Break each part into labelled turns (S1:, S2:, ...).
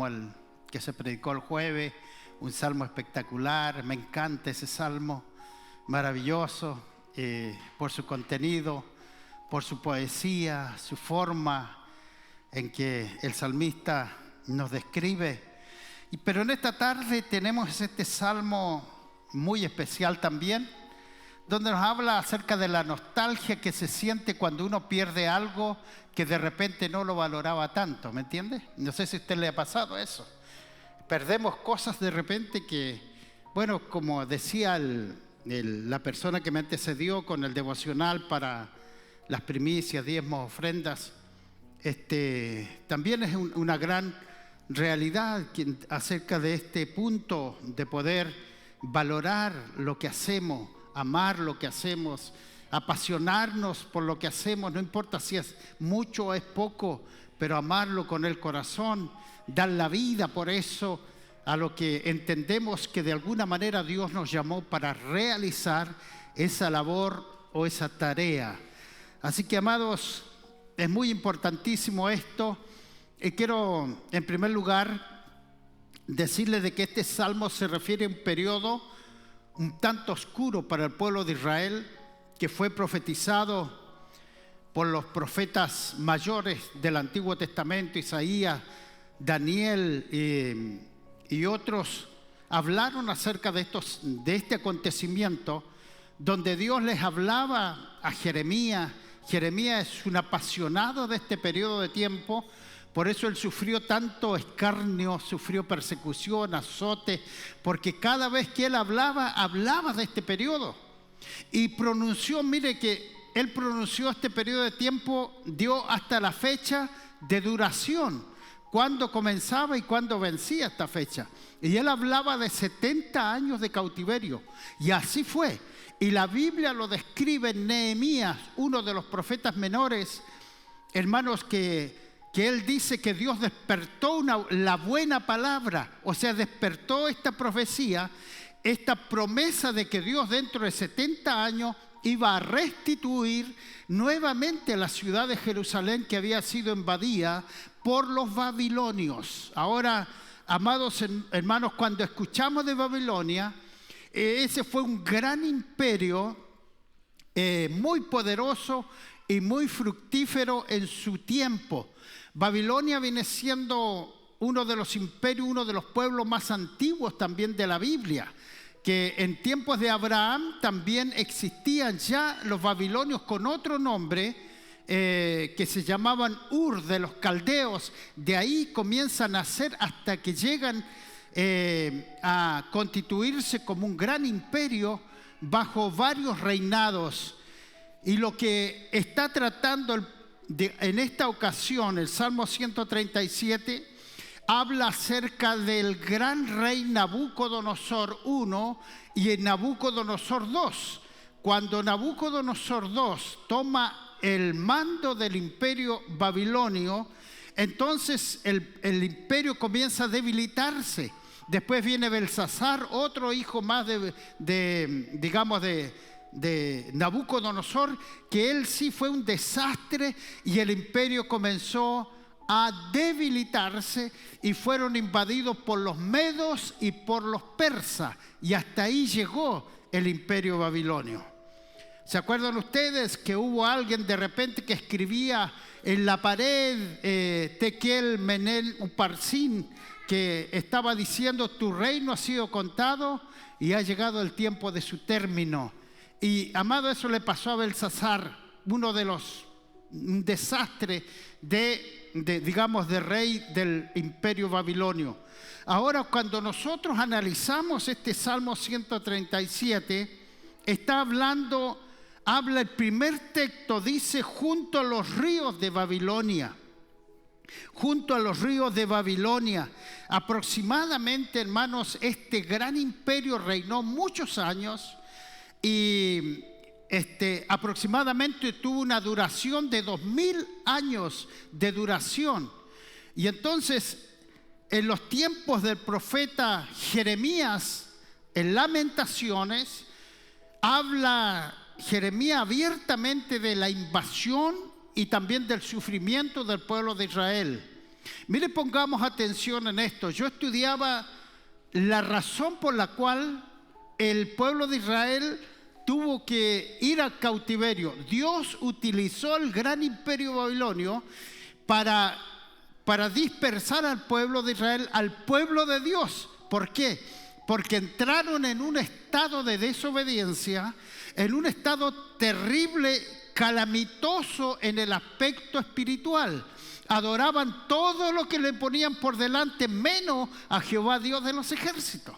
S1: como el que se predicó el jueves, un salmo espectacular. Me encanta ese salmo, maravilloso, por su contenido, por su poesía, su forma en que el salmista nos describe. Pero en esta tarde tenemos este salmo muy especial también, donde nos habla acerca de la nostalgia que se siente cuando uno pierde algo que de repente no lo valoraba tanto, ¿me entiende? No sé si a usted le ha pasado eso. Perdemos cosas de repente que, bueno, como decía la persona que me antecedió con el devocional para las primicias, diezmos, ofrendas, también es una gran realidad acerca de este punto de poder valorar lo que hacemos, amar lo que hacemos, apasionarnos por lo que hacemos, no importa si es mucho o es poco, pero amarlo con el corazón, dar la vida por eso, a lo que entendemos que de alguna manera Dios nos llamó para realizar esa labor o esa tarea. Así que, amados, es muy importantísimo esto. Y quiero, en primer lugar, decirles de que este salmo se refiere a un periodo un tanto oscuro para el pueblo de Israel, que fue profetizado por los profetas mayores del Antiguo Testamento, Isaías, Daniel y otros. Hablaron acerca de este acontecimiento, donde Dios les hablaba a Jeremías. Jeremías es un apasionado de este periodo de tiempo. Por eso él sufrió tanto escarnio, sufrió persecución, azote, porque cada vez que él hablaba de este periodo. Y pronunció, mire que él pronunció este periodo de tiempo, dio hasta la fecha de duración, cuándo comenzaba y cuándo vencía esta fecha. Y él hablaba de 70 años de cautiverio, y así fue. Y la Biblia lo describe en Nehemías, uno de los profetas menores, hermanos, que él dice que Dios despertó la buena palabra, o sea, despertó esta profecía, esta promesa de que Dios dentro de 70 años iba a restituir nuevamente la ciudad de Jerusalén, que había sido invadida por los babilonios. Ahora, amados hermanos, cuando escuchamos de Babilonia, ese fue un gran imperio muy poderoso y muy fructífero en su tiempo. Babilonia viene siendo uno de los imperios, uno de los pueblos más antiguos también de la Biblia, que en tiempos de Abraham también existían ya los babilonios con otro nombre, que se llamaban Ur de los caldeos. De ahí comienzan a nacer hasta que llegan a constituirse como un gran imperio bajo varios reinados. Y lo que está tratando en esta ocasión, el Salmo 137, habla acerca del gran rey Nabucodonosor I y Nabucodonosor II. Cuando Nabucodonosor II toma el mando del imperio babilonio, entonces el imperio comienza a debilitarse. Después viene Belsasar, otro hijo más de Nabucodonosor, que él sí fue un desastre, y el imperio comenzó a debilitarse y fueron invadidos por los medos y por los persas, y hasta ahí llegó el imperio babilonio. ¿Se acuerdan ustedes que hubo alguien de repente que escribía en la pared Tekel Menel Uparsin, que estaba diciendo: tu reino ha sido contado y ha llegado el tiempo de su término? Y, amado, eso le pasó a Belsasar, un desastre de rey del imperio babilonio. Ahora, cuando nosotros analizamos este Salmo 137, habla el primer texto, dice: junto a los ríos de Babilonia. Junto a los ríos de Babilonia. Aproximadamente, hermanos, este gran imperio reinó muchos años, y aproximadamente tuvo una duración de 2000 años de duración. Y entonces, en los tiempos del profeta Jeremías, en Lamentaciones, habla Jeremías abiertamente de la invasión y también del sufrimiento del pueblo de Israel. Mire, pongamos atención en esto. Yo estudiaba la razón por la cual el pueblo de Israel tuvo que ir al cautiverio. Dios utilizó el gran imperio babilonio para dispersar al pueblo de Israel, al pueblo de Dios. ¿Por qué? Porque entraron en un estado de desobediencia, en un estado terrible, calamitoso en el aspecto espiritual. Adoraban todo lo que le ponían por delante, menos a Jehová Dios de los ejércitos.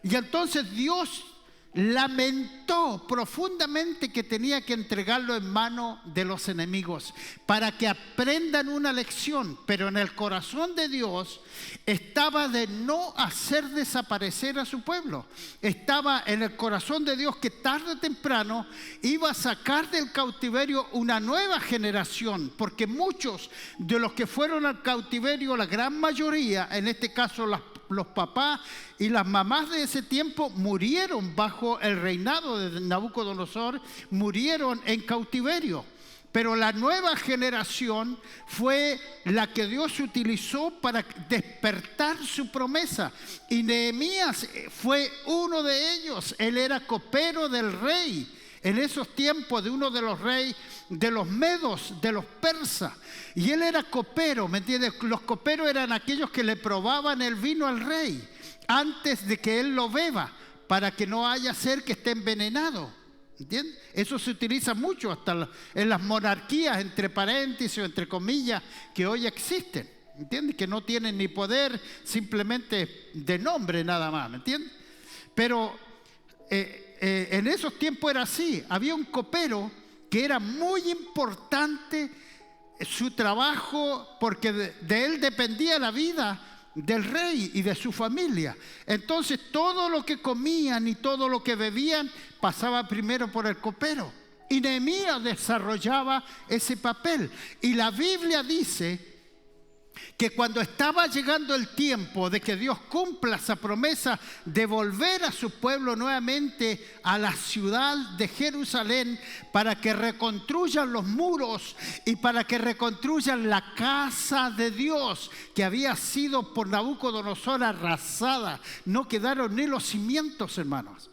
S1: Y entonces Dios lamentó profundamente que tenía que entregarlo en manos de los enemigos para que aprendan una lección. Pero en el corazón de Dios estaba de no hacer desaparecer a su pueblo. Estaba en el corazón de Dios que tarde o temprano iba a sacar del cautiverio una nueva generación, porque muchos de los que fueron al cautiverio, la gran mayoría, en este caso los papás y las mamás de ese tiempo, murieron bajo el reinado de Nabucodonosor, murieron en cautiverio. Pero la nueva generación fue la que Dios utilizó para despertar su promesa. Y Nehemías fue uno de ellos. Él era copero del rey en esos tiempos, de uno de los reyes de los medos, de los persas. Y él era copero, ¿me entiendes? Los coperos eran aquellos que le probaban el vino al rey antes de que él lo beba, para que no haya ser que esté envenenado. ¿Entiendes? Eso se utiliza mucho hasta en las monarquías, entre paréntesis o entre comillas, que hoy existen. ¿Entiendes? Que no tienen ni poder, simplemente de nombre nada más. ¿Me entiendes? Pero en esos tiempos era así. Había un copero que era muy importante su trabajo, porque de él dependía la vida del rey y de su familia. Entonces todo lo que comían y todo lo que bebían pasaba primero por el copero. Y Nehemías desarrollaba ese papel. Y la Biblia dice que cuando estaba llegando el tiempo de que Dios cumpla esa promesa de volver a su pueblo nuevamente a la ciudad de Jerusalén, para que reconstruyan los muros y para que reconstruyan la casa de Dios, que había sido por Nabucodonosor arrasada. No quedaron ni los cimientos, hermanos.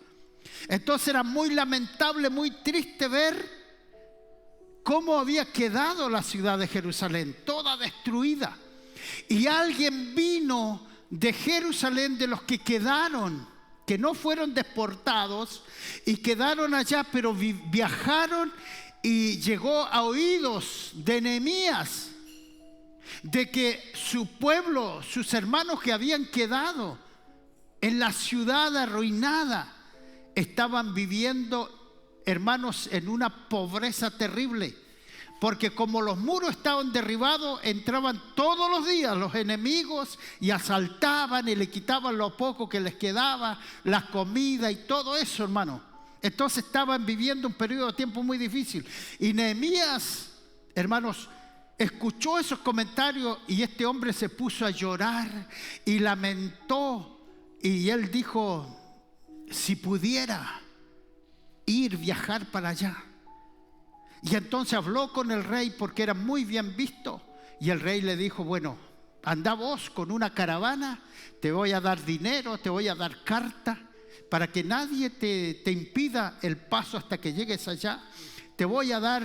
S1: Entonces era muy lamentable, muy triste ver cómo había quedado la ciudad de Jerusalén, toda destruida. Y alguien vino de Jerusalén, de los que quedaron, que no fueron deportados y quedaron allá, pero viajaron, y llegó a oídos de Nehemías de que su pueblo, sus hermanos que habían quedado en la ciudad arruinada, estaban viviendo, hermanos, en una pobreza terrible. Porque como los muros estaban derribados, entraban todos los días los enemigos y asaltaban y le quitaban lo poco que les quedaba, la comida y todo eso, hermano. Entonces estaban viviendo un periodo de tiempo muy difícil. Y Nehemías, hermanos, escuchó esos comentarios, y este hombre se puso a llorar y lamentó. Y él dijo: si pudiera viajar para allá. Y entonces habló con el rey, porque era muy bien visto. Y el rey le dijo: bueno, anda vos con una caravana, te voy a dar dinero, te voy a dar carta, para que nadie te impida el paso hasta que llegues allá. Te voy a dar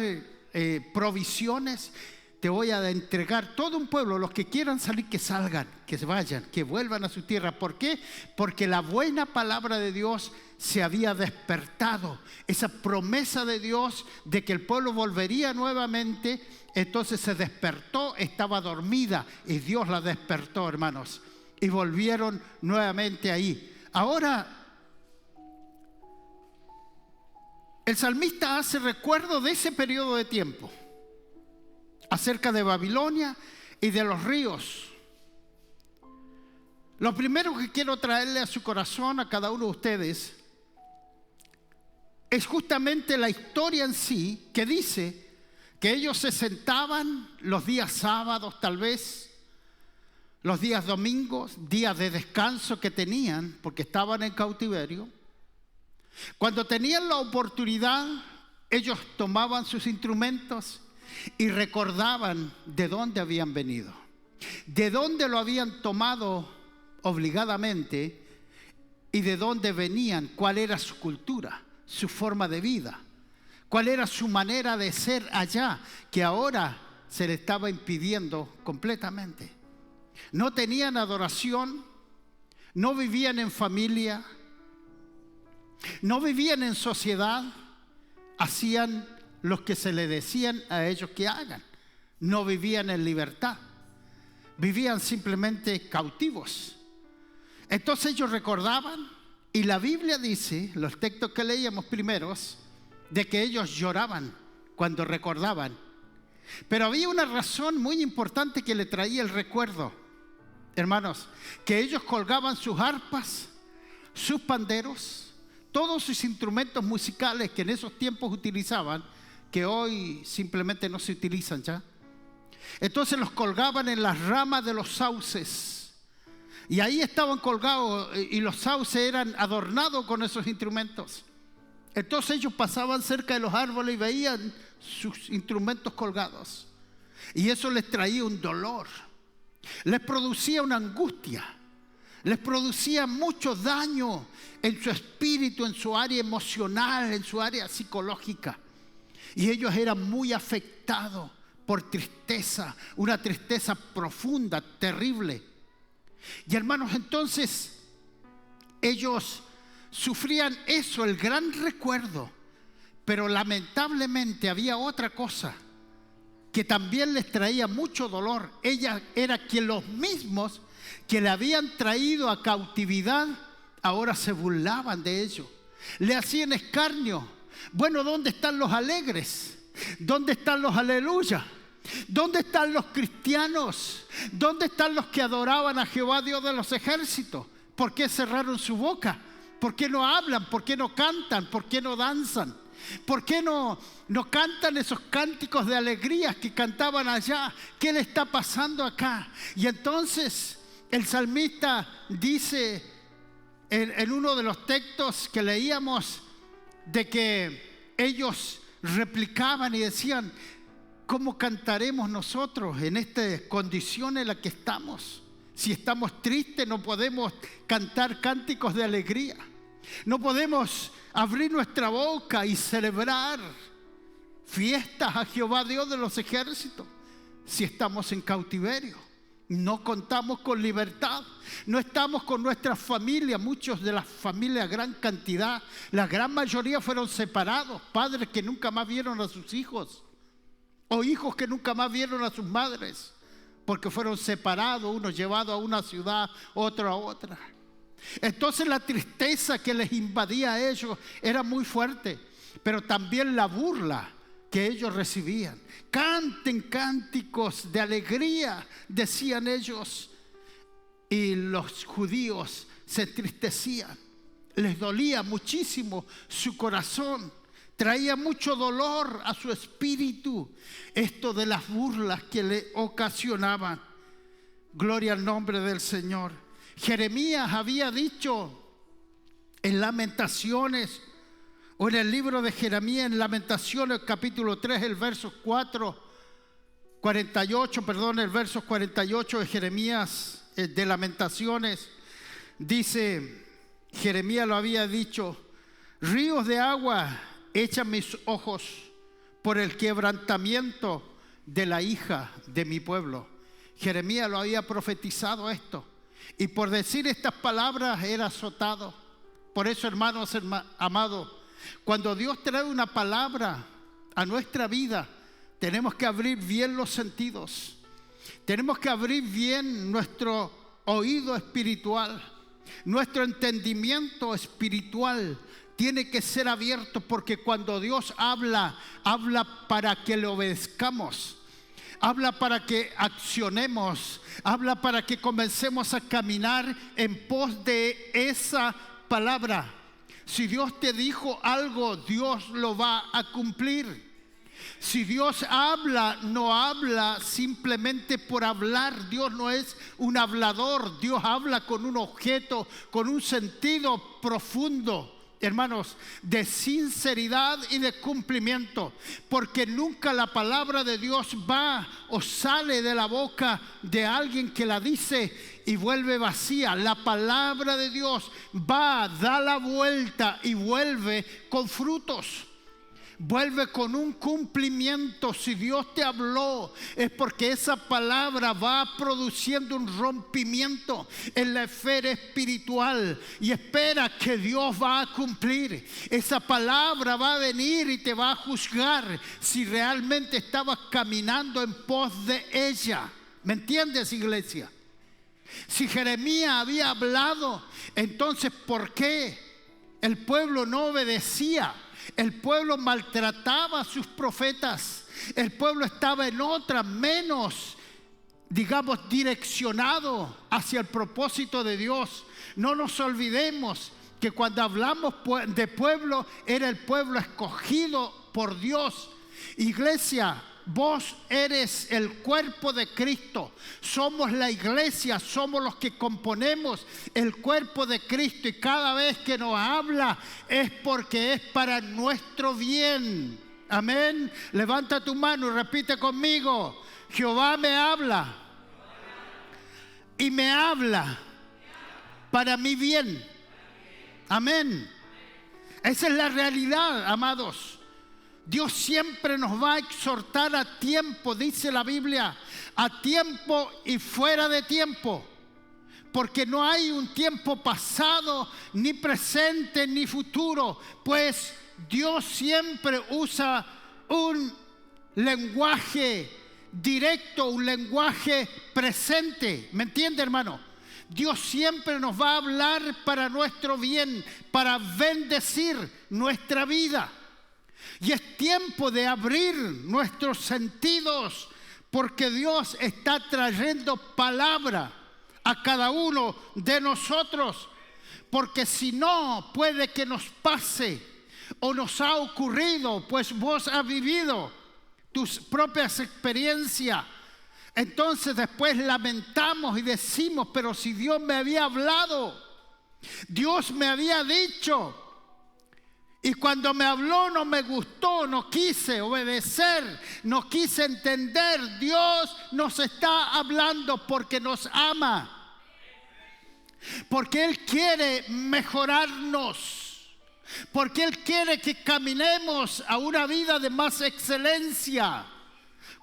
S1: provisiones, te voy a entregar todo un pueblo. Los que quieran salir, que salgan, que se vayan, que vuelvan a su tierra. ¿Por qué? Porque la buena palabra de Dios se había despertado. Esa promesa de Dios de que el pueblo volvería nuevamente, entonces se despertó, estaba dormida y Dios la despertó, hermanos, y volvieron nuevamente ahí. Ahora, el salmista hace recuerdo de ese periodo de tiempo, acerca de Babilonia y de los ríos. Lo primero que quiero traerle a su corazón, a cada uno de ustedes, es justamente la historia en sí, que dice que ellos se sentaban los días sábados, tal vez los días domingos, días de descanso que tenían, porque estaban en cautiverio. Cuando tenían la oportunidad, ellos tomaban sus instrumentos y recordaban de dónde habían venido. de dónde lo habían tomado obligadamente y de dónde venían, cuál era su cultura, su forma de vida, cuál era su manera de ser allá, que ahora se le estaba impidiendo completamente. No tenían adoración, no vivían en familia, no vivían en sociedad, hacían lo que se le decían a ellos que hagan. No vivían en libertad, vivían simplemente cautivos. Entonces ellos recordaban, y la Biblia dice, los textos que leíamos primeros, de que ellos lloraban cuando recordaban. Pero había una razón muy importante que le traía el recuerdo, hermanos, que ellos colgaban sus arpas, sus panderos, todos sus instrumentos musicales que en esos tiempos utilizaban, que hoy simplemente no se utilizan ya. Entonces los colgaban en las ramas de los sauces, y ahí estaban colgados, y los sauces eran adornados con esos instrumentos. Entonces ellos pasaban cerca de los árboles y veían sus instrumentos colgados, y eso les traía un dolor, les producía una angustia, les producía mucho daño en su espíritu, en su área emocional, en su área psicológica. Y ellos eran muy afectados por tristeza, una tristeza profunda, terrible. Y hermanos, entonces ellos sufrían eso, el gran recuerdo. Pero lamentablemente había otra cosa que también les traía mucho dolor. Ella era que los mismos que le habían traído a cautividad ahora se burlaban de ellos, le hacían escarnio. Bueno, ¿dónde están los alegres? ¿Dónde están los aleluya? ¿Dónde están los cristianos? ¿Dónde están los que adoraban a Jehová Dios de los ejércitos? ¿Por qué cerraron su boca? ¿Por qué no hablan? ¿Por qué no cantan? ¿Por qué no danzan? ¿Por qué no cantan esos cánticos de alegría que cantaban allá? ¿Qué le está pasando acá? Y entonces el salmista dice en uno de los textos que leíamos de que ellos replicaban y decían: ¿cómo cantaremos nosotros en esta condición en la que estamos? Si estamos tristes no podemos cantar cánticos de alegría, no podemos abrir nuestra boca y celebrar fiestas a Jehová Dios de los ejércitos si estamos en cautiverio. No contamos con libertad, no estamos con nuestra familia. Muchos de las familias, gran cantidad, la gran mayoría fueron separados, padres que nunca más vieron a sus hijos, o hijos que nunca más vieron a sus madres, porque fueron separados, unos llevados a una ciudad, otro a otra. Entonces la tristeza que les invadía a ellos era muy fuerte, pero también la burla que ellos recibían. Canten cánticos de alegría, decían ellos, y los judíos se entristecían, les dolía muchísimo su corazón, traía mucho dolor a su espíritu esto de las burlas que le ocasionaban. Gloria al nombre del Señor. Jeremías había dicho en Lamentaciones, o en el libro de Jeremías, en Lamentaciones capítulo 3, el verso 48 de Jeremías, de Lamentaciones, dice, Jeremías lo había dicho: ríos de agua echan mis ojos por el quebrantamiento de la hija de mi pueblo. Jeremías lo había profetizado esto, y por decir estas palabras era azotado. Por eso, hermanos amados, cuando Dios trae una palabra a nuestra vida, tenemos que abrir bien los sentidos, tenemos que abrir bien nuestro oído espiritual, nuestro entendimiento espiritual tiene que ser abierto, porque cuando Dios habla, habla para que le obedezcamos, habla para que accionemos, habla para que comencemos a caminar en pos de esa palabra. Si Dios te dijo algo, Dios lo va a cumplir. Si Dios habla, no habla simplemente por hablar. Dios no es un hablador. Dios habla con un objeto, con un sentido profundo hermanos, de sinceridad y de cumplimiento, porque nunca la palabra de Dios va o sale de la boca de alguien que la dice y vuelve vacía. La palabra de Dios va, da la vuelta y vuelve con frutos. Vuelve con un cumplimiento. Si Dios te habló, es porque esa palabra va produciendo un rompimiento en la esfera espiritual y espera que Dios va a cumplir. Esa palabra va a venir y te va a juzgar si realmente estabas caminando en pos de ella. ¿Me entiendes, iglesia? Si Jeremías había hablado, entonces ¿por qué el pueblo no obedecía? El pueblo maltrataba a sus profetas. El pueblo estaba en otra, menos, digamos, direccionado hacia el propósito de Dios. No nos olvidemos que cuando hablamos de pueblo, era el pueblo escogido por Dios. Iglesia, vos eres el cuerpo de Cristo. Somos la iglesia, somos los que componemos el cuerpo de Cristo. Y cada vez que nos habla es porque es para nuestro bien. Amén. Levanta tu mano y repite conmigo: Jehová me habla y me habla para mi bien. Amén. Esa es la realidad, amados. Dios siempre nos va a exhortar a tiempo, dice la Biblia, a tiempo y fuera de tiempo. Porque no hay un tiempo pasado, ni presente, ni futuro. Pues Dios siempre usa un lenguaje directo, un lenguaje presente. ¿Me entiende, hermano? Dios siempre nos va a hablar para nuestro bien, para bendecir nuestra vida. Y es tiempo de abrir nuestros sentidos, porque Dios está trayendo palabra a cada uno de nosotros. Porque si no, puede que nos pase o nos ha ocurrido, pues vos has vivido tus propias experiencias. Entonces después lamentamos y decimos: pero si Dios me había hablado, Dios me había dicho. Y cuando me habló no me gustó, no quise obedecer, no quise entender. Dios nos está hablando porque nos ama, porque Él quiere mejorarnos, porque Él quiere que caminemos a una vida de más excelencia,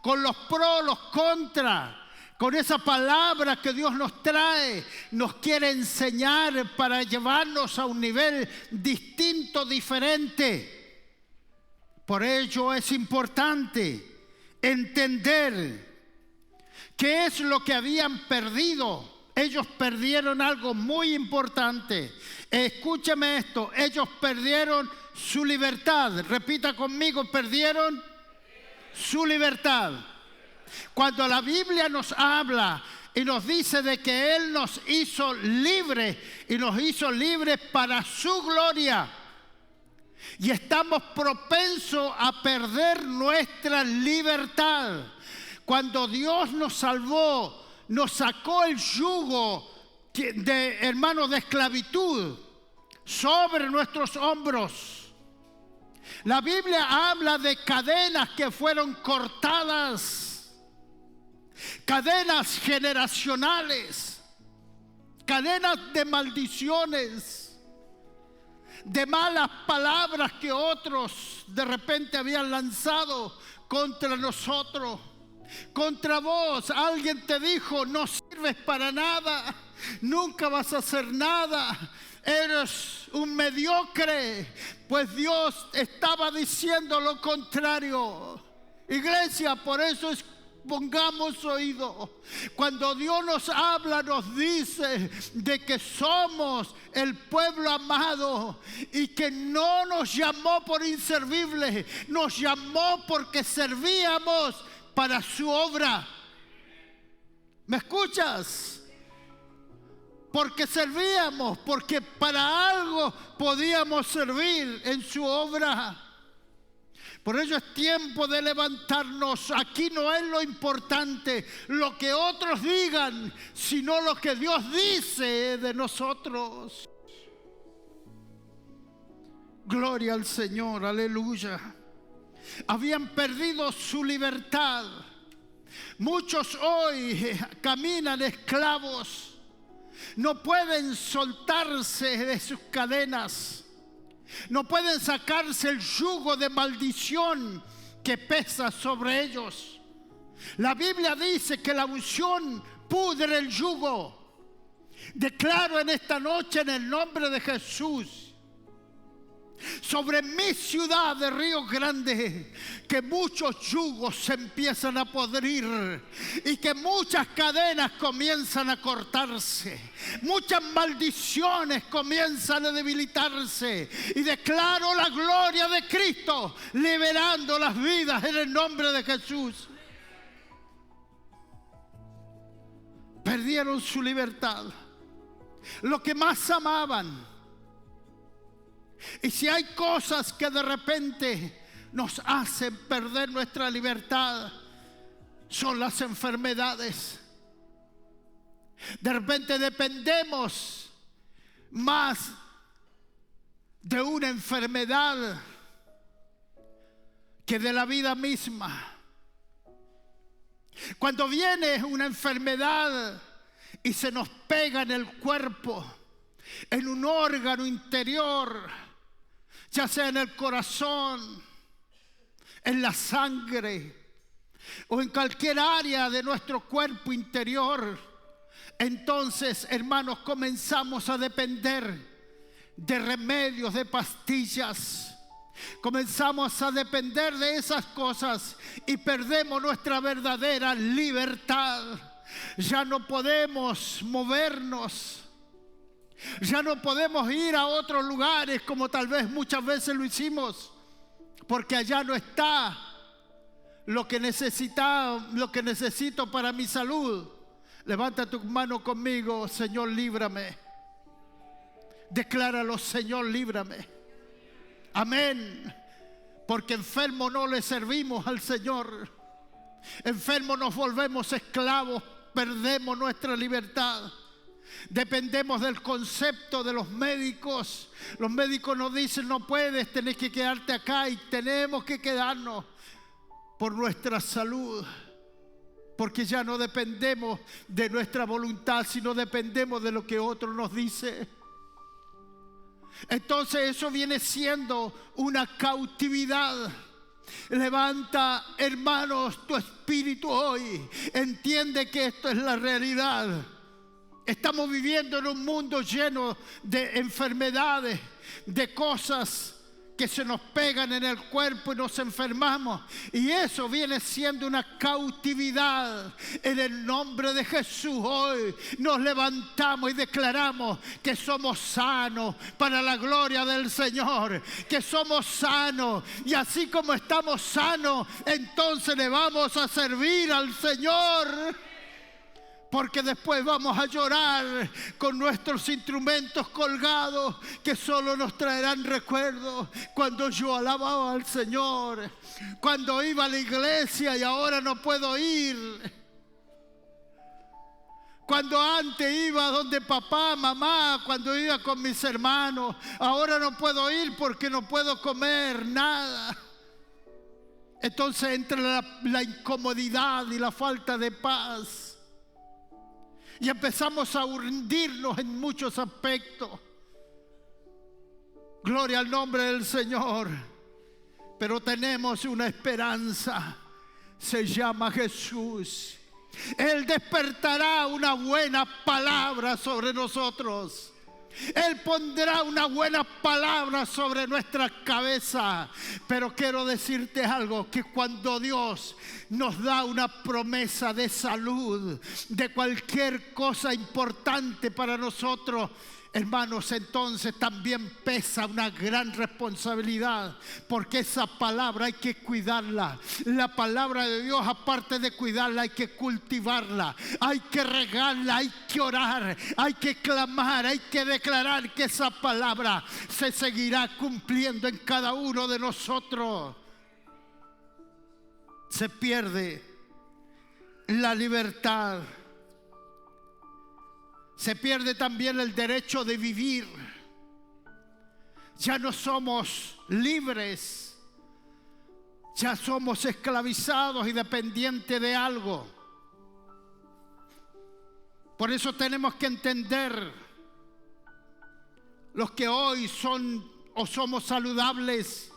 S1: con los pros, los contras. Con esa palabra que Dios nos trae, nos quiere enseñar para llevarnos a un nivel distinto, diferente. Por ello es importante entender qué es lo que habían perdido. Ellos perdieron algo muy importante. Escúcheme esto: ellos perdieron su libertad. Repita conmigo: perdieron su libertad. Cuando la Biblia nos habla y nos dice de que Él nos hizo libres, y nos hizo libres para su gloria, y estamos propensos a perder nuestra libertad. Cuando Dios nos salvó, nos sacó el yugo de, hermanos, de esclavitud sobre nuestros hombros. La Biblia habla de cadenas que fueron cortadas, cadenas generacionales, cadenas de maldiciones, de malas palabras que otros de repente habían lanzado contra nosotros, contra vos. Alguien te dijo: no sirves para nada, nunca vas a hacer nada, eres un mediocre. Pues Dios estaba diciendo lo contrario. Iglesia, por eso es pongamos oído. Cuando Dios nos habla, nos dice de que somos el pueblo amado y que no nos llamó por inservibles, nos llamó porque servíamos para su obra. ¿Me escuchas? Porque servíamos, porque para algo podíamos servir en su obra. Por ello es tiempo de levantarnos. Aquí no es lo importante lo que otros digan, sino lo que Dios dice de nosotros. Gloria al Señor, aleluya. Habían perdido su libertad. Muchos hoy caminan esclavos. No pueden soltarse de sus cadenas. No pueden sacarse el yugo de maldición que pesa sobre ellos. La Biblia dice que la unción pudre el yugo. Declaro en esta noche en el nombre de Jesús sobre mi ciudad de Río Grande que muchos yugos se empiezan a podrir y que muchas cadenas comienzan a cortarse, muchas maldiciones comienzan a debilitarse, y declaro la gloria de Cristo liberando las vidas en el nombre de Jesús. Perdieron su libertad, lo que más amaban. Y si hay cosas que de repente nos hacen perder nuestra libertad, son las enfermedades. De repente dependemos más de una enfermedad que de la vida misma. Cuando viene una enfermedad y se nos pega en el cuerpo, en un órgano interior, ya sea en el corazón, en la sangre o en cualquier área de nuestro cuerpo interior, entonces, hermanos, comenzamos a depender de remedios, de pastillas. Comenzamos a depender de esas cosas y perdemos nuestra verdadera libertad. Ya no podemos movernos. Ya no podemos ir a otros lugares como tal vez muchas veces lo hicimos, porque allá no está lo que necesito para mi salud. Levanta tu mano conmigo: Señor, líbrame. Decláralo: Señor, líbrame. Amén. Porque enfermo no le servimos al Señor. Enfermo nos volvemos esclavos, perdemos nuestra libertad. Dependemos del concepto de los médicos. Los médicos nos dicen: no puedes, tenés que quedarte acá, y tenemos que quedarnos por nuestra salud, porque ya no dependemos de nuestra voluntad, sino dependemos de lo que otro nos dice. Entonces eso viene siendo una cautividad. Levanta, hermanos, tu espíritu hoy. Entiende que esto es la realidad. Estamos viviendo en un mundo lleno de enfermedades, de cosas que se nos pegan en el cuerpo y nos enfermamos. Y eso viene siendo una cautividad. En el nombre de Jesús hoy nos levantamos y declaramos que somos sanos para la gloria del Señor. Que somos sanos. Y así como estamos sanos, entonces le vamos a servir al Señor. Porque después vamos a llorar con nuestros instrumentos colgados, que solo nos traerán recuerdos. Cuando yo alababa al Señor, cuando iba a la iglesia y ahora no puedo ir. Cuando antes iba donde papá, mamá, cuando iba con mis hermanos, ahora no puedo ir porque no puedo comer nada. Entonces entra la incomodidad y la falta de paz. Y empezamos a hundirnos en muchos aspectos. Gloria al nombre del Señor. Pero tenemos una esperanza. Se llama Jesús. Él despertará una buena palabra sobre nosotros. Él pondrá una buena palabra sobre nuestra cabeza. Pero quiero decirte algo, que cuando Dios nos da una promesa de salud, de cualquier cosa importante para nosotros, hermanos, entonces también pesa una gran responsabilidad, porque esa palabra hay que cuidarla. La palabra de Dios, aparte de cuidarla, hay que cultivarla, hay que regarla, hay que orar, hay que clamar, hay que declarar que esa palabra se seguirá cumpliendo en cada uno de nosotros. Se pierde la libertad. Se pierde también el derecho de vivir. Ya no somos libres, ya somos esclavizados y dependientes de algo. Por eso tenemos que entender, los que hoy son o somos saludables,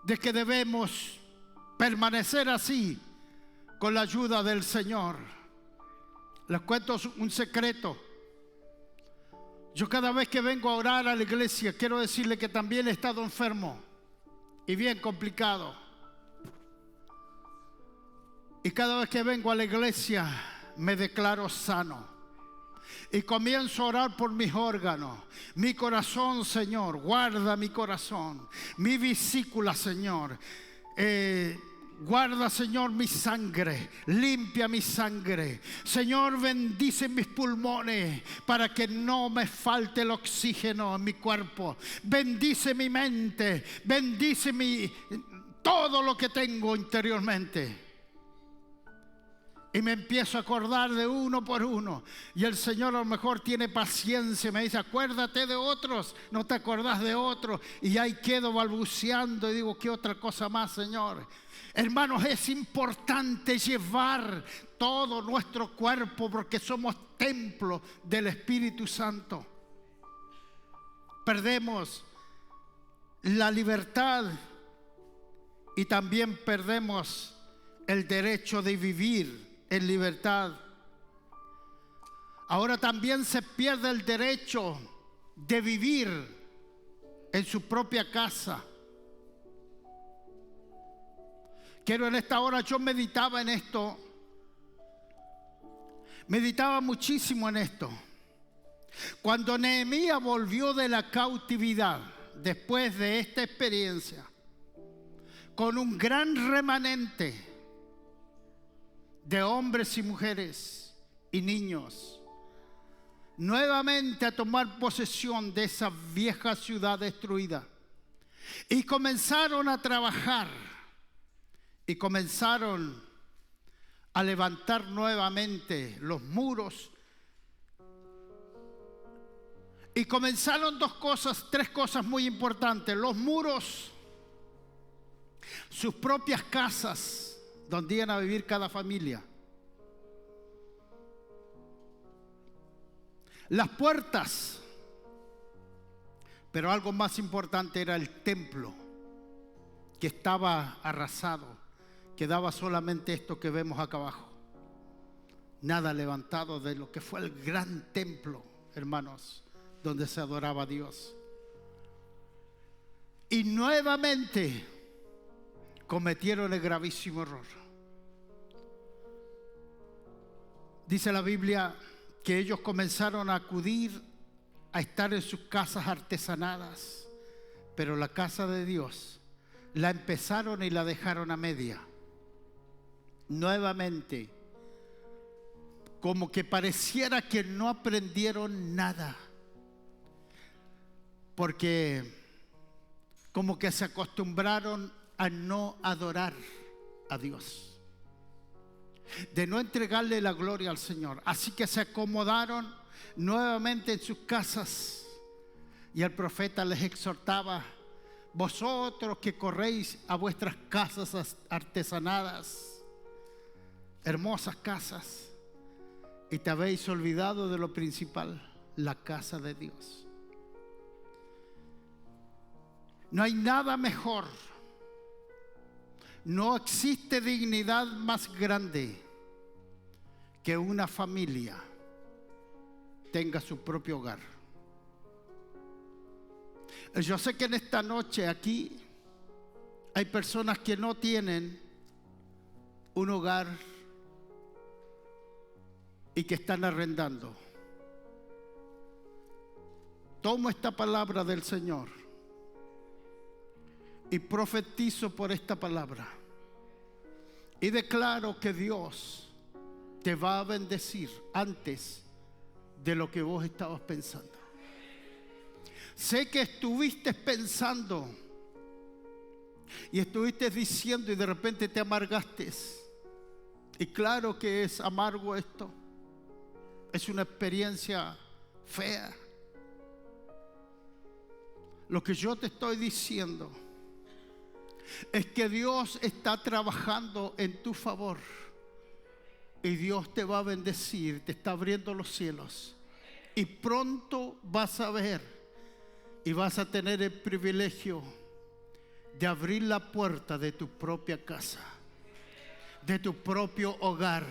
S1: de que debemos permanecer así con la ayuda del Señor. Les cuento un secreto. Yo cada vez que vengo a orar a la iglesia, quiero decirle que también he estado enfermo y bien complicado. Y cada vez que vengo a la iglesia me declaro sano. Y comienzo a orar por mis órganos. Mi corazón, Señor, guarda mi corazón. Mi vesícula, Señor. Guarda, Señor, mi sangre, limpia mi sangre. Señor, bendice mis pulmones para que no me falte el oxígeno en mi cuerpo. Bendice mi mente, bendice todo lo que tengo interiormente. Y me empiezo a acordar de uno por uno. Y el Señor a lo mejor tiene paciencia. Me dice, acuérdate de otros. No te acordás de otros. Y ahí quedo balbuceando y digo, ¿qué otra cosa más, Señor? Hermanos, es importante llevar todo nuestro cuerpo porque somos templo del Espíritu Santo. Perdemos la libertad y también perdemos el derecho de vivir en libertad. Ahora también se pierde el derecho de vivir en su propia casa. Quiero en esta hora, yo meditaba en esto. Meditaba muchísimo en esto. Cuando Nehemías volvió de la cautividad, después de esta experiencia, con un gran remanente de hombres y mujeres y niños, nuevamente a tomar posesión de esa vieja ciudad destruida. Y comenzaron a trabajar y comenzaron a levantar nuevamente los muros. Y comenzaron tres cosas muy importantes. Los muros, sus propias casas, donde iban a vivir cada familia. Las puertas. Pero algo más importante era el templo, que estaba arrasado. Quedaba solamente esto que vemos acá abajo. Nada levantado de lo que fue el gran templo, hermanos, donde se adoraba a Dios. Y nuevamente cometieron el gravísimo error. Dice la Biblia que ellos comenzaron a acudir a estar en sus casas artesanadas, pero la casa de Dios la empezaron y la dejaron a media. Nuevamente, como que pareciera que no aprendieron nada, porque como que se acostumbraron a no adorar a Dios, de no entregarle la gloria al Señor. Así que se acomodaron nuevamente en sus casas, y el profeta les exhortaba: vosotros que corréis a vuestras casas artesanadas, hermosas casas, y te habéis olvidado de lo principal, la casa de Dios. No hay nada mejor, no existe dignidad más grande que una familia tenga su propio hogar. Yo sé que en esta noche aquí hay personas que no tienen un hogar y que están arrendando. Tomo esta palabra del Señor y profetizo por esta palabra y declaro que Dios te va a bendecir antes de lo que vos estabas pensando. Sé que estuviste pensando y estuviste diciendo y de repente te amargaste. Y claro que es amargo esto. Es una experiencia fea. Lo que yo te estoy diciendo es que Dios está trabajando en tu favor y Dios te va a bendecir, te está abriendo los cielos y pronto vas a ver y vas a tener el privilegio de abrir la puerta de tu propia casa, de tu propio hogar,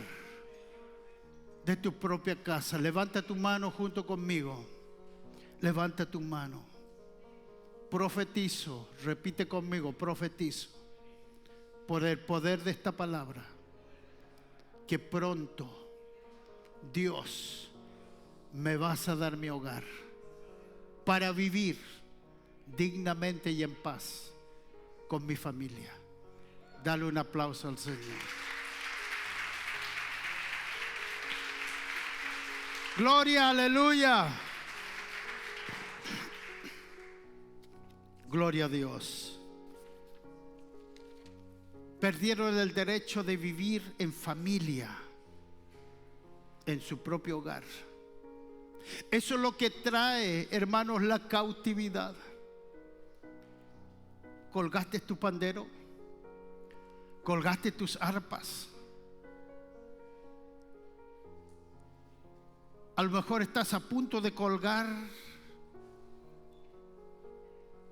S1: de tu propia casa. Levanta tu mano junto conmigo. Levanta tu mano. Profetizo, repite conmigo, profetizo por el poder de esta palabra, que pronto Dios me vas a dar mi hogar para vivir dignamente y en paz con mi familia. Dale un aplauso al Señor. Gloria, aleluya. Gloria a Dios. Perdieron el derecho de vivir en familia, en su propio hogar. Eso es lo que trae, hermanos, la cautividad. Colgaste tu pandero, colgaste tus arpas. A lo mejor estás a punto de colgar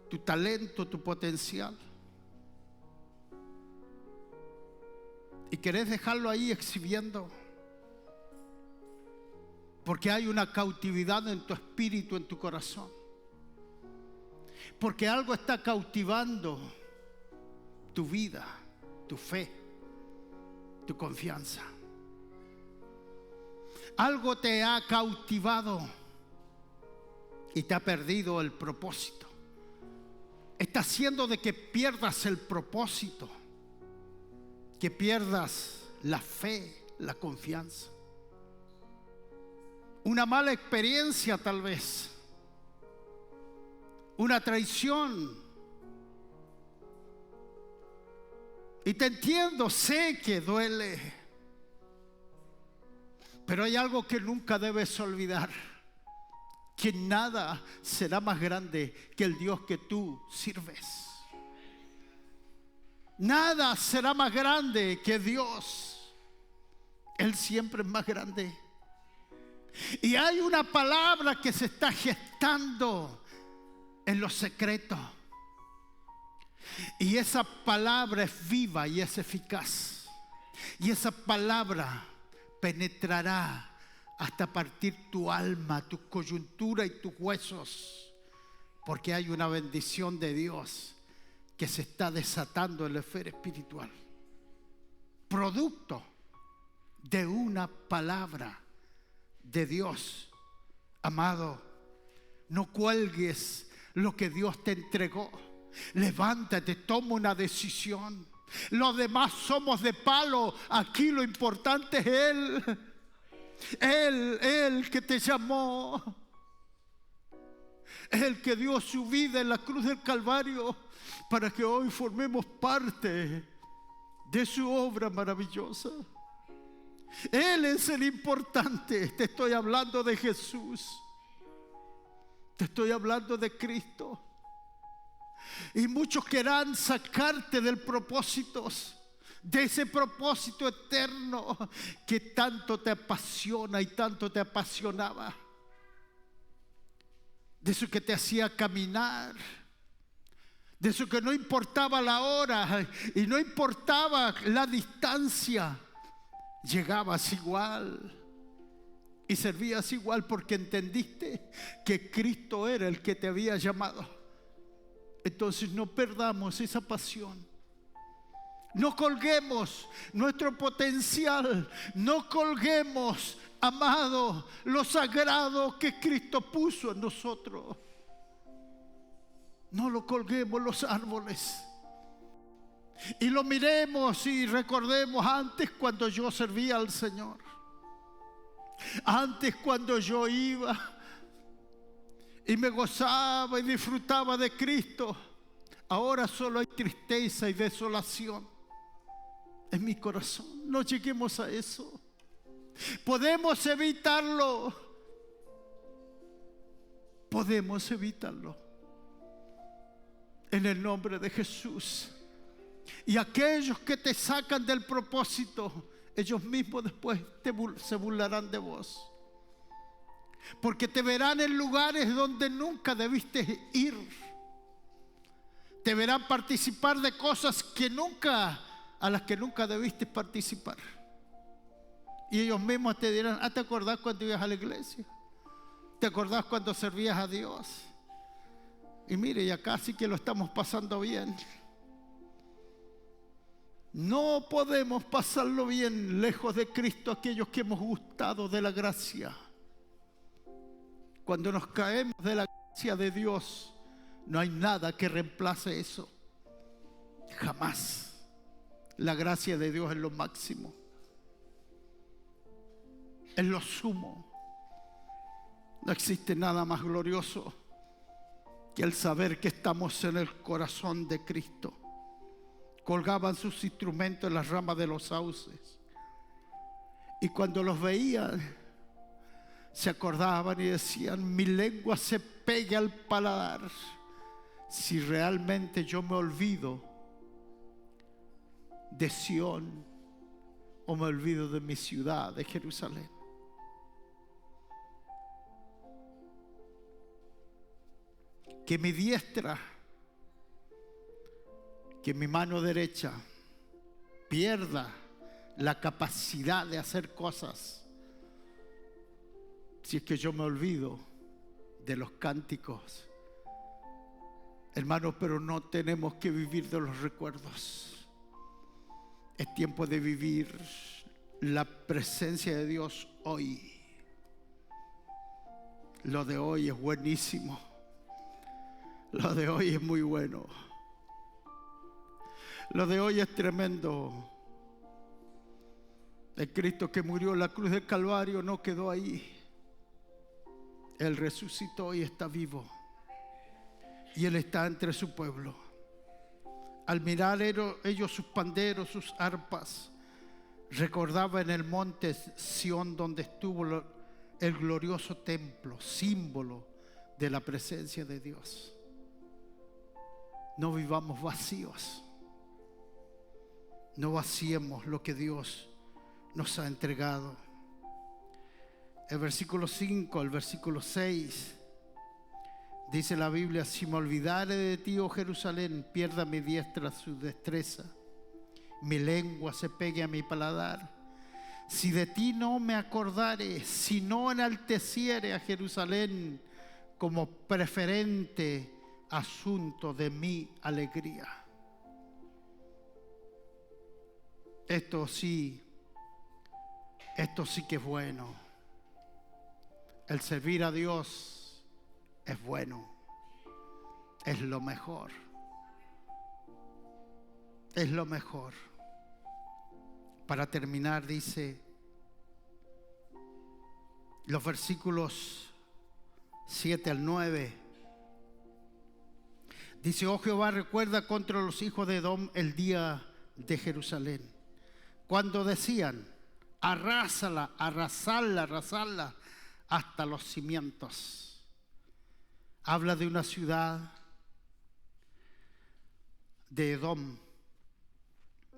S1: tu talento, tu potencial, y querés dejarlo ahí exhibiendo, porque hay una cautividad en tu espíritu, en tu corazón, porque algo está cautivando tu vida, tu fe, tu confianza. Algo te ha cautivado y te ha perdido el propósito. Está haciendo de que pierdas el propósito, que pierdas la fe, la confianza. Una mala experiencia tal vez, una traición. Y te entiendo, sé que duele, pero hay algo que nunca debes olvidar. Que nada será más grande que el Dios que tú sirves. Nada será más grande que Dios. Él siempre es más grande. Y hay una palabra que se está gestando en lo secreto. Y esa palabra es viva y es eficaz. Y esa palabra penetrará hasta partir tu alma, tu coyuntura y tus huesos, porque hay una bendición de Dios que se está desatando en la esfera espiritual, producto de una palabra de Dios. Amado, no cuelgues lo que Dios te entregó. Levántate, toma una decisión. Los demás somos de palo, aquí lo importante es Él. Él que te llamó, Él que dio su vida en la cruz del Calvario para que hoy formemos parte de su obra maravillosa. Él es el importante. Te estoy hablando de Jesús, te estoy hablando de Cristo. Y muchos querrán sacarte del propósito, de ese propósito eterno que tanto te apasiona y tanto te apasionaba, de eso que te hacía caminar, de eso que no importaba la hora y no importaba la distancia, llegabas igual y servías igual, porque entendiste que Cristo era el que te había llamado. Entonces no perdamos esa pasión. No colguemos nuestro potencial, no colguemos, amado, lo sagrado que Cristo puso en nosotros. No lo colguemos los árboles. Y lo miremos y recordemos antes cuando yo servía al Señor. Antes cuando yo iba y me gozaba y disfrutaba de Cristo. Ahora solo hay tristeza y desolación en mi corazón. No lleguemos a eso. Podemos evitarlo. Podemos evitarlo. en el nombre de Jesús. Y aquellos que te sacan del propósito, ellos mismos después se burlarán de vos, porque te verán en lugares donde nunca debiste ir. Te verán participar de cosas a las que nunca debiste participar. Y ellos mismos te dirán: ¿te acordás cuando ibas a la iglesia? ¿Te acordás cuando servías a Dios? Y mire, y acá sí que lo estamos pasando bien. No podemos pasarlo bien lejos de Cristo aquellos que hemos gustado de la gracia. Cuando nos caemos de la gracia de Dios, no hay nada que reemplace eso. Jamás. La gracia de Dios es lo máximo, es lo sumo. No existe nada más glorioso que el saber que estamos en el corazón de Cristo. Colgaban sus instrumentos en las ramas de los sauces, y cuando los veían se acordaban y decían: mi lengua se pega al paladar si realmente yo me olvido de Sión o me olvido de mi ciudad, de Jerusalén. Que mi diestra, que mi mano derecha pierda la capacidad de hacer cosas si es que yo me olvido de los cánticos. Hermanos, pero no tenemos que vivir de los recuerdos. Es tiempo de vivir la presencia de Dios hoy. Lo de hoy es buenísimo. Lo de hoy es muy bueno. Lo de hoy es tremendo. El Cristo que murió en la cruz del Calvario no quedó ahí. Él resucitó y está vivo. Y Él está entre su pueblo. Al mirar ellos sus panderos, sus arpas, recordaba en el monte Sión donde estuvo el glorioso templo, símbolo de la presencia de Dios. No vivamos vacíos. No vaciemos lo que Dios nos ha entregado. El versículo 5, el versículo 6, dice la Biblia: si me olvidare de ti, oh Jerusalén, pierda mi diestra su destreza, mi lengua se pegue a mi paladar. Si de ti no me acordare, si no enalteciere a Jerusalén como preferente asunto de mi alegría. Esto sí que es bueno. El servir a Dios es bueno, es lo mejor, es lo mejor. Para terminar, dice los versículos 7 al 9, dice: oh Jehová, recuerda contra los hijos de Edom el día de Jerusalén, cuando decían: arrásala, arrasarla, arrasarla hasta los cimientos. Habla de una ciudad de Edom,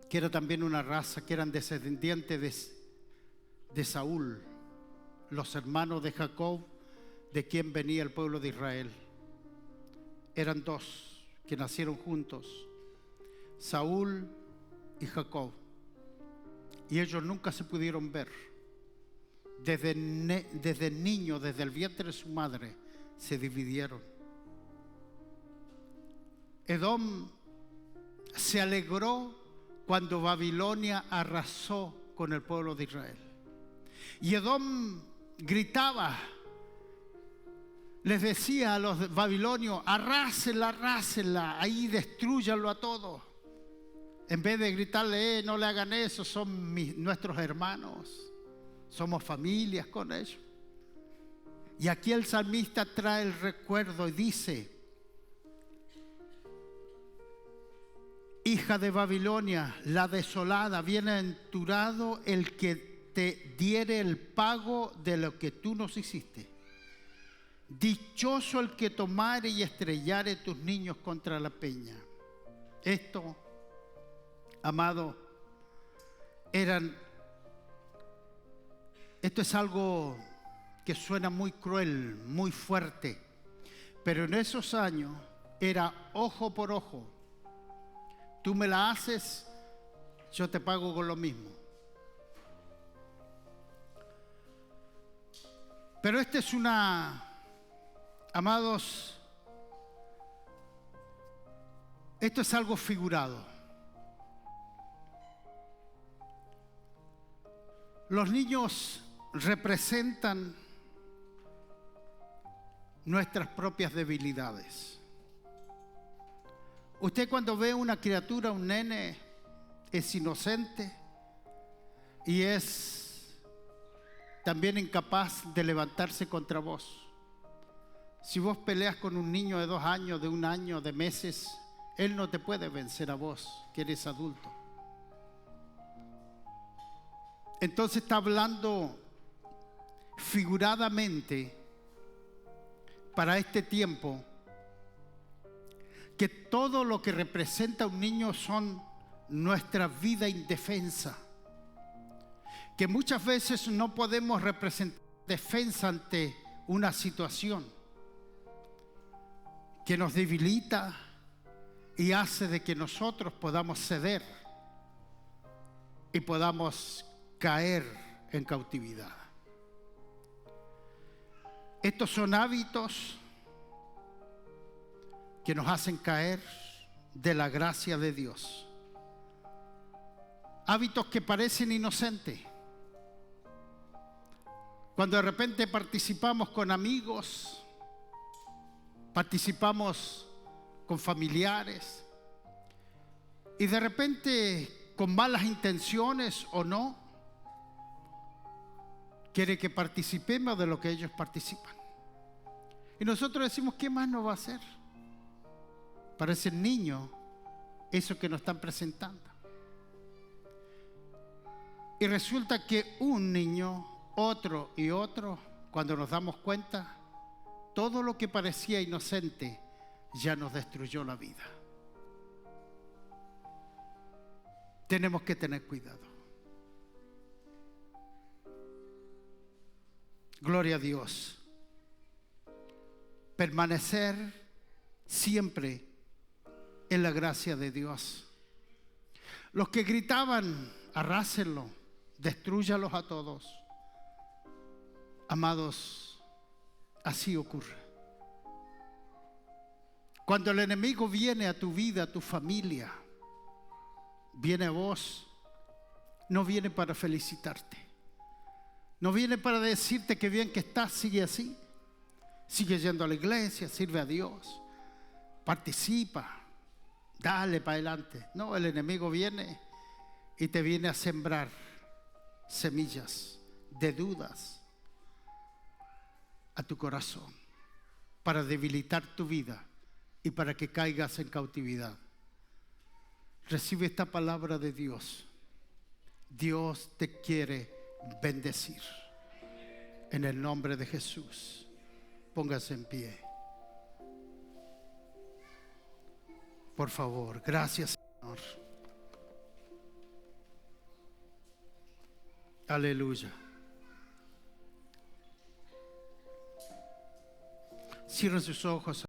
S1: que era también una raza, que eran descendientes de Saúl, los hermanos de Jacob, de quien venía el pueblo de Israel. Eran dos que nacieron juntos, Saúl y Jacob, y ellos nunca se pudieron ver. Desde niño, desde el vientre de su madre, se dividieron. Edom se alegró cuando Babilonia arrasó con el pueblo de Israel. Y Edom gritaba, les decía a los babilonios: arrásenla, arrásenla, ahí destrúyanlo a todos. En vez de gritarle: no le hagan eso, son nuestros hermanos, somos familias con ellos. Y aquí el salmista trae el recuerdo y dice: hija de Babilonia, la desolada, bienaventurado el que te diere el pago de lo que tú nos hiciste. Dichoso el que tomare y estrellare tus niños contra la peña. Esto, amado, esto es algo que suena muy cruel, muy fuerte, pero en esos años era ojo por ojo. Tú me la haces, yo te pago con lo mismo. Pero amados, esto es algo figurado. Los niños representan nuestras propias debilidades. Usted cuando ve una criatura, un nene, es inocente y es también incapaz de levantarse contra vos. Si vos peleas con un niño de 2 años, de 1 año, de meses, él no te puede vencer a vos, que eres adulto. Entonces está hablando figuradamente para este tiempo que todo lo que representa un niño son nuestra vida indefensa, que muchas veces no podemos representar defensa ante una situación que nos debilita y hace de que nosotros podamos ceder y podamos caer en cautividad. Estos son hábitos que nos hacen caer de la gracia de Dios. Hábitos que parecen inocentes. Cuando de repente participamos con amigos, participamos con familiares y de repente con malas intenciones o no, quiere que participemos de lo que ellos participan. Y nosotros decimos, ¿qué más nos va a hacer? Parece niño eso que nos están presentando. Y resulta que un niño, otro y otro, cuando nos damos cuenta, todo lo que parecía inocente ya nos destruyó la vida. Tenemos que tener cuidado. Gloria a Dios. Permanecer siempre en la gracia de Dios. Los que gritaban, arrásenlo, destrúyalos a todos. Amados, así ocurre. Cuando el enemigo viene a tu vida, a tu familia, viene a vos, no viene para felicitarte. No viene para decirte que bien que estás, sigue así. Sigue yendo a la iglesia, sirve a Dios, participa, dale para adelante. No, el enemigo viene y te viene a sembrar semillas de dudas a tu corazón para debilitar tu vida y para que caigas en cautividad. Recibe esta palabra de Dios. Dios te quiere bendecir. En el nombre de Jesús, póngase en pie. Por favor, gracias, Señor. Aleluya. Cierren sus ojos.